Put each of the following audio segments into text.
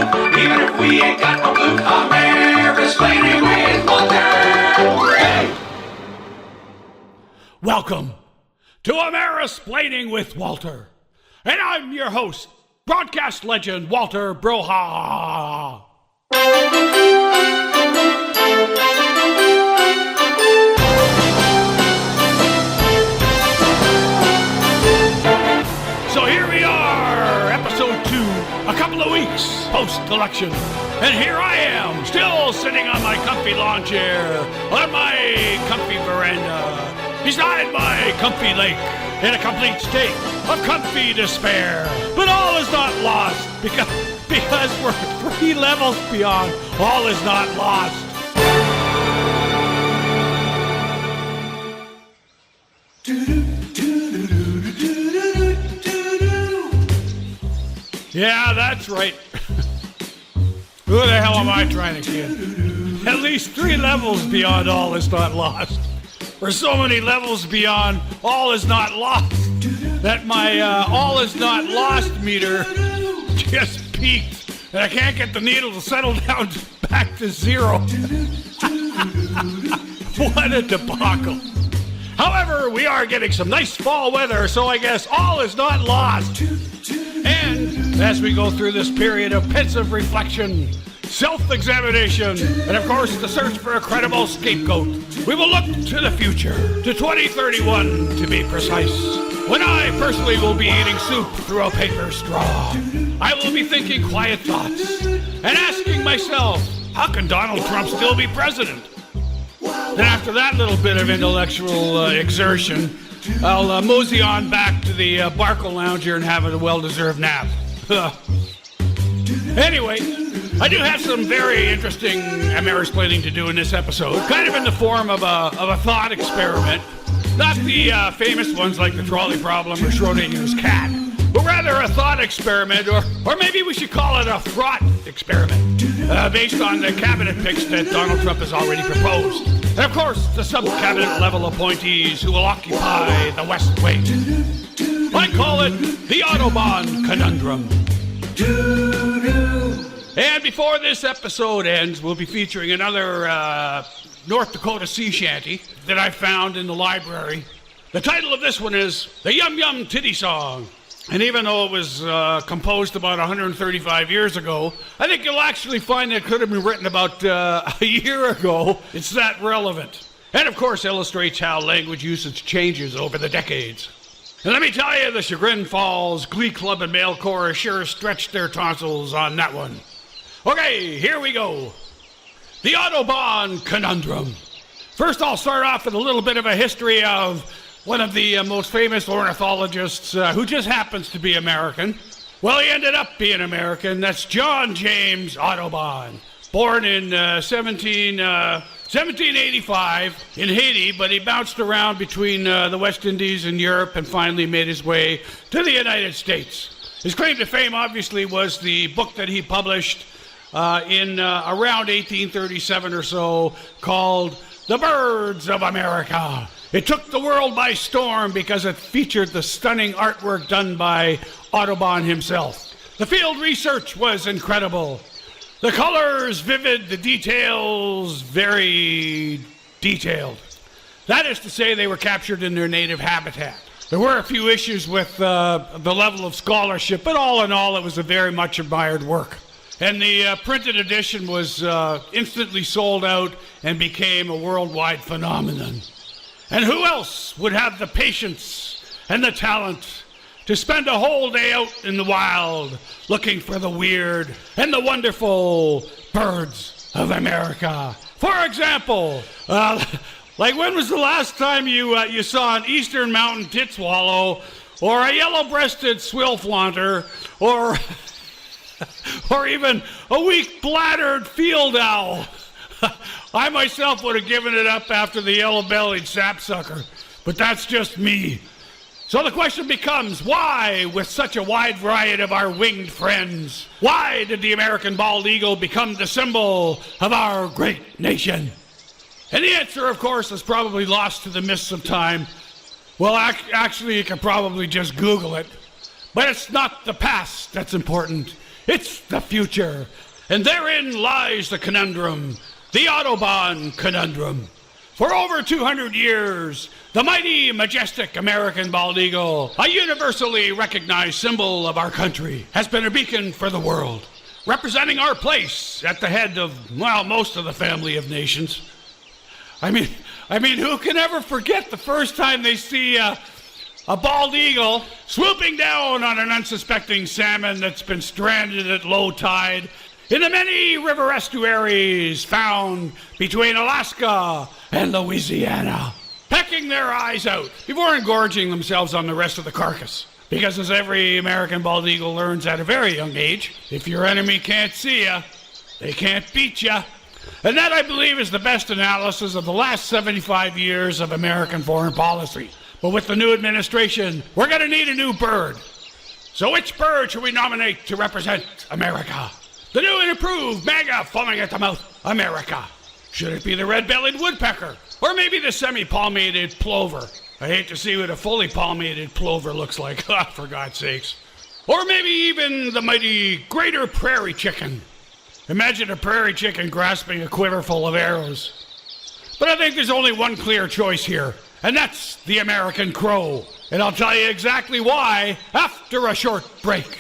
even if we ain't got no clue. Amerisplaining with Walter. Hey! Welcome to Amerisplaining with Walter. And I'm your host, broadcast legend Walter Brohahahaha. So here we are, episode 2, a couple of weeks post-election. And here I am, still sitting on my comfy lawn chair, on my comfy veranda, beside my comfy lake, in a complete state of comfy despair. But all is not lost, because we're 3 levels beyond. All is not lost. Yeah, that's right. Who the hell am I trying to kid? At least 3 levels beyond all is not lost. Or so many levels beyond all is not lost that my all is not lost meter just peaked. And I can't get the needle to settle down back to 0. What a debacle. However, we are getting some nice fall weather, so I guess all is not lost. And as we go through this period of pensive reflection, self-examination, and of course the search for a credible scapegoat, we will look to the future, to 2031 to be precise, when I personally will be eating soup through a paper straw. I will be thinking quiet thoughts and asking myself, how can Donald Trump still be president? Then after that little bit of intellectual exertion, I'll mosey on back to the Barco Lounger and have a well-deserved nap. Anyway, I do have some very interesting Amerisplaining to do in this episode, kind of in the form of a thought experiment. Not the famous ones like the trolley problem or Schrodinger's cat, but rather a thought experiment, or maybe we should call it a fraught experiment, based on the cabinet picks that Donald Trump has already proposed. And of course, the sub-cabinet level appointees who will occupy the West Wing. I call it the Audubon Conundrum. And before this episode ends, we'll be featuring another North Dakota sea shanty that I found in the library. The title of this one is the Yum Yum Titty Song. And even though it was composed about 135 years ago, I think you'll actually find it could have been written about a year ago. It's that relevant. And of course illustrates how language usage changes over the decades. And let me tell you, the Chagrin Falls Glee Club and Male Chorus sure stretched their tonsils on that one. Okay, here we go. The Audubon Conundrum. First, I'll start off with a little bit of a history of one of the most famous ornithologists who just happens to be American. Well, he ended up being American. That's John James Audubon, born in 1785 in Haiti, but he bounced around between the West Indies and Europe and finally made his way to the United States. His claim to fame, obviously, was the book that he published in around 1837 or so called The Birds of America. It took the world by storm because it featured the stunning artwork done by Audubon himself. The field research was incredible. The colors vivid, the details very detailed. That is to say, they were captured in their native habitat. There were a few issues with the level of scholarship, but all in all, it was a very much admired work. And the printed edition was instantly sold out and became a worldwide phenomenon. And who else would have the patience and the talent to spend a whole day out in the wild looking for the weird and the wonderful birds of America? For example, like when was the last time you saw an eastern mountain tit swallow or a yellow-breasted swill flaunter or even a weak-bladdered field owl? I myself would have given it up after the yellow-bellied sapsucker, but that's just me. So the question becomes, why, with such a wide variety of our winged friends, why did the American bald eagle become the symbol of our great nation? And the answer, of course, is probably lost to the mists of time. Well, actually, you can probably just Google it. But it's not the past that's important. It's the future. And therein lies the conundrum, the Audubon Conundrum. For over 200 years, the mighty, majestic American bald eagle, a universally recognized symbol of our country, has been a beacon for the world, representing our place at the head of, well, most of the family of nations. I mean, who can ever forget the first time they see a bald eagle swooping down on an unsuspecting salmon that's been stranded at low tide in the many river estuaries found between Alaska and Louisiana, pecking their eyes out before engorging themselves on the rest of the carcass. Because as every American bald eagle learns at a very young age, if your enemy can't see you, they can't beat you. And that, I believe, is the best analysis of the last 75 years of American foreign policy. But with the new administration, we're going to need a new bird. So which bird should we nominate to represent America? The new and improved, MAGA, foaming at the mouth, America. Should it be the red-bellied woodpecker? Or maybe the semi-palmated plover? I hate to see what a fully palmated plover looks like, for God's sakes. Or maybe even the mighty greater prairie chicken. Imagine a prairie chicken grasping a quiver full of arrows. But I think there's only one clear choice here, and that's the American crow. And I'll tell you exactly why after a short break.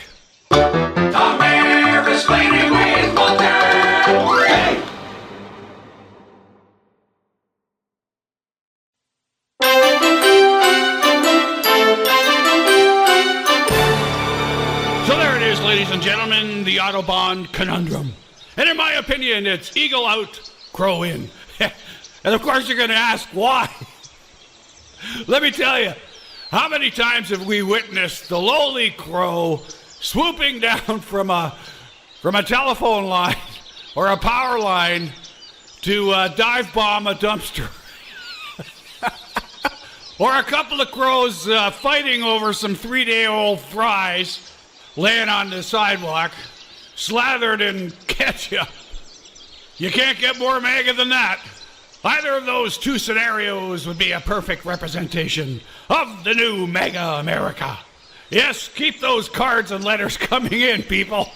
Amerisplaining with Walter. Hey! So there it is, ladies and gentlemen, the Audubon Conundrum. And in my opinion, it's eagle out, crow in. And of course you're going to ask why. Let me tell you, how many times have we witnessed the lowly crow swooping down from a telephone line or a power line to dive bomb a dumpster? Or a couple of crows fighting over some 3-day-old fries laying on the sidewalk, slathered in ketchup. You can't get more MAGA than that. Either of those two scenarios would be a perfect representation of the new MAGA America. Yes, keep those cards and letters coming in, people.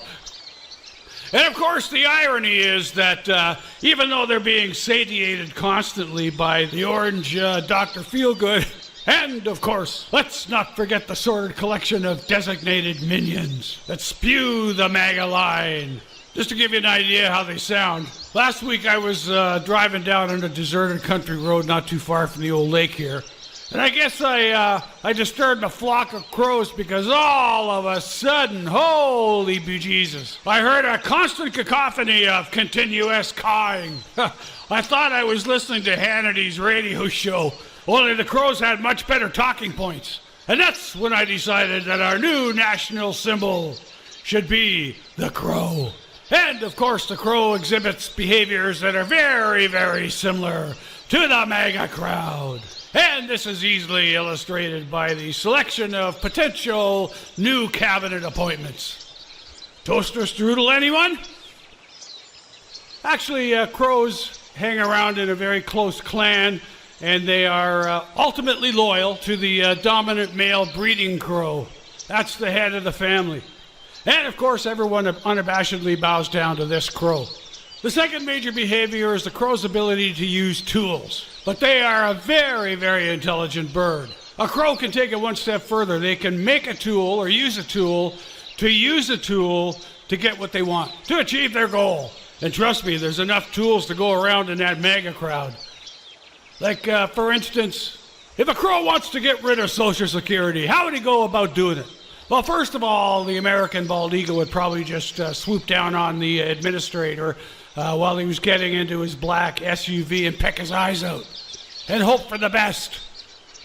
And of course, the irony is that even though they're being satiated constantly by the orange Dr. Feelgood, and of course, let's not forget the sordid collection of designated minions that spew the MAGA line. Just to give you an idea how they sound, last week I was driving down on a deserted country road not too far from the old lake here. And I guess I disturbed a flock of crows because all of a sudden, holy bejesus, I heard a constant cacophony of continuous cawing. I thought I was listening to Hannity's radio show, only the crows had much better talking points. And that's when I decided that our new national symbol should be the crow. And of course, the crow exhibits behaviors that are very, very similar to the MAGA crowd. And this is easily illustrated by the selection of potential new cabinet appointments. Toaster strudel, anyone? Actually, crows hang around in a very close clan, and they are ultimately loyal to the dominant male breeding crow. That's the head of the family. And of course, everyone unabashedly bows down to this crow. The second major behavior is the crow's ability to use tools. But they are a very, very intelligent bird. A crow can take it one step further. They can make a tool or use a tool to get what they want, to achieve their goal. And trust me, there's enough tools to go around in that MAGA crowd. Like, for instance, if a crow wants to get rid of Social Security, how would he go about doing it? Well, first of all, the American bald eagle would probably just swoop down on the administrator while he was getting into his black SUV and peck his eyes out and hope for the best.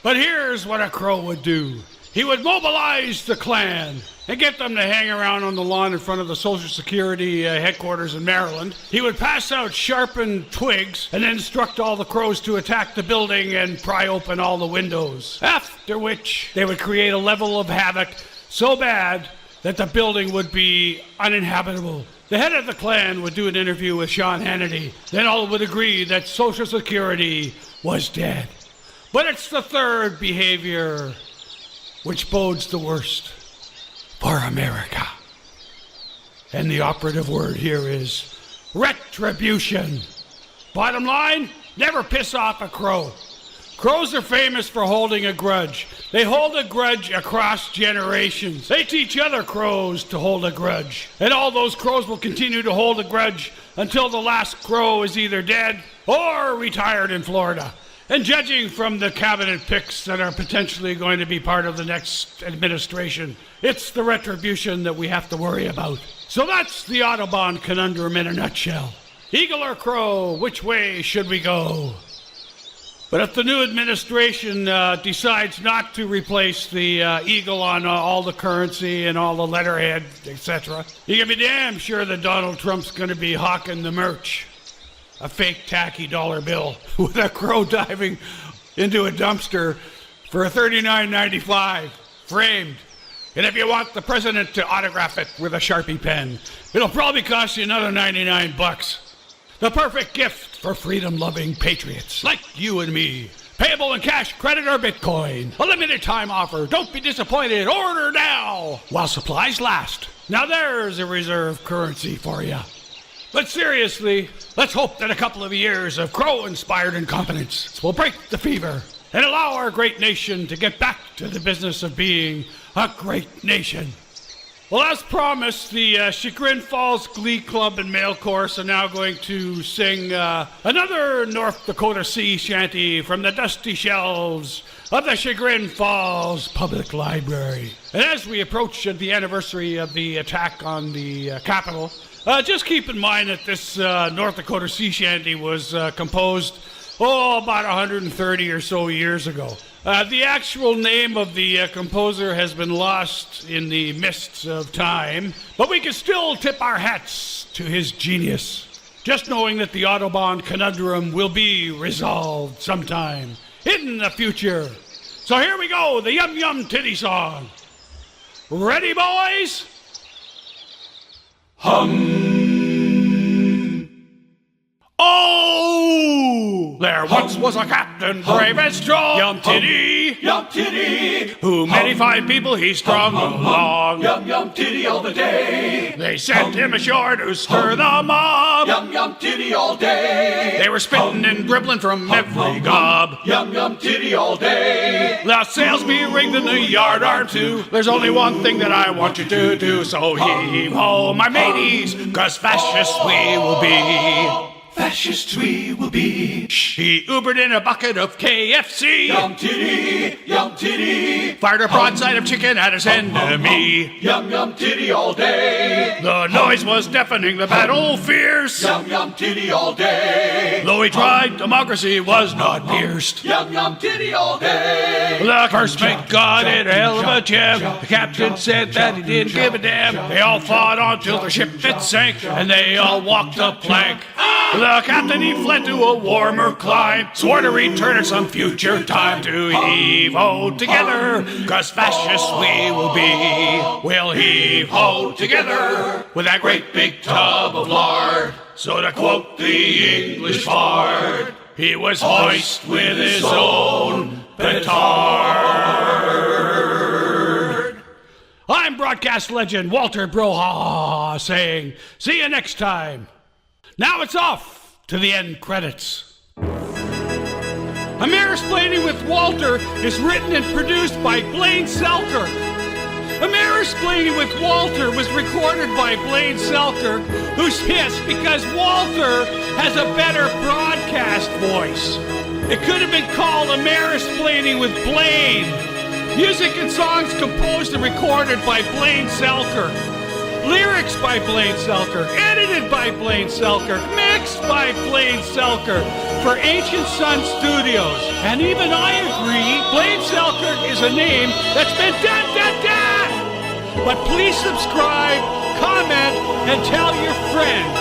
But here's what a crow would do. He would mobilize the clan and get them to hang around on the lawn in front of the Social Security headquarters in Maryland. He would pass out sharpened twigs and instruct all the crows to attack the building and pry open all the windows. After which, they would create a level of havoc so bad that the building would be uninhabitable. The head of the clan would do an interview with Sean Hannity. Then all would agree that Social Security was dead. But it's the third behavior which bodes the worst for America. And the operative word here is retribution. Bottom line, never piss off a crow. Crows are famous for holding a grudge. They hold a grudge across generations. They teach other crows to hold a grudge. And all those crows will continue to hold a grudge until the last crow is either dead or retired in Florida. And judging from the cabinet picks that are potentially going to be part of the next administration, it's the retribution that we have to worry about. So that's the Audubon Conundrum in a nutshell. Eagle or crow, which way should we go? But if the new administration decides not to replace the eagle on all the currency and all the letterhead, etc., you can be damn sure that Donald Trump's going to be hawking the merch. A fake tacky dollar bill with a crow diving into a dumpster for $39.95, framed. And if you want the president to autograph it with a Sharpie pen, it'll probably cost you another $99. The perfect gift for freedom-loving patriots like you and me. Payable in cash, credit, or Bitcoin. A limited time offer. Don't be disappointed. Order now while supplies last. Now there's a reserve currency for you. But seriously, let's hope that a couple of years of crow-inspired incompetence will break the fever and allow our great nation to get back to the business of being a great nation. Well, as promised, the Chagrin Falls Glee Club and Male Chorus are now going to sing another North Dakota sea shanty from the dusty shelves of the Chagrin Falls Public Library. And as we approach the anniversary of the attack on the Capitol, just keep in mind that this North Dakota sea shanty was composed, about 130 or so years ago. The actual name of the composer has been lost in the mists of time, but we can still tip our hats to his genius, just knowing that the Audubon Conundrum will be resolved sometime in the future. So here we go, the Yum Yum Titty Song. Ready, boys? Oh! There once was a captain, brave and strong, Yum Titty, who many fine people he strung along. Yum Yum Titty all the day. They sent him ashore to stir the mob. Yum Yum Titty all day. They were spitting and dribbling from every gob. Yum Yum Titty all day. The sails be rigged in the yard arm too. There's only one thing that I want you to do, so heave ho, my mateys, 'cause fascists we will be. Fascists we will be. He Ubered in a bucket of KFC. Yum Titty, Fired a broadside of chicken at his enemy. Yum Yum Titty all day. The noise was deafening, the battle fierce. Yum Yum Titty all day. Though he tried, democracy was not pierced. Yum Yum Titty all day. The first mate got it a hell of a gem. The captain said that he didn't give a damn. They all fought on till their ship it sank, and they all walked the plank. The captain, he fled to a warmer clime, swore to return at some future time to heave-ho together, 'cause fascists we will be. We'll heave-ho together with that great big tub of lard. So to quote the English bard, he was hoist with his own petard. I'm broadcast legend Walter Brohahahaha saying, see you next time. Now it's off to the end credits. Amerisplaining with Walter is written and produced by Blaine Selker. Amerisplaining with Walter was recorded by Blaine Selker, who's pissed because Walter has a better broadcast voice. It could have been called Amerisplaining with Blaine. Music and songs composed and recorded by Blaine Selker. Lyrics by Blaine Selker, edited by Blaine Selker, mixed by Blaine Selker for Ancient Sun Studios. And even I agree, Blaine Selker is a name that's been done. But please subscribe, comment, and tell your friends.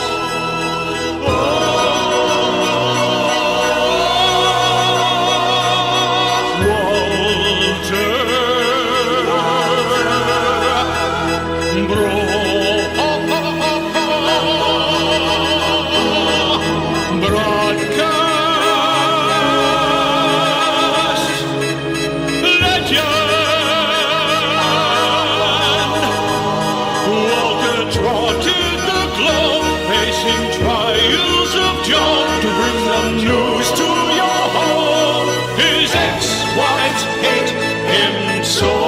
Walter facing trials of job to bring the news to your home. His ex-wives hate him so.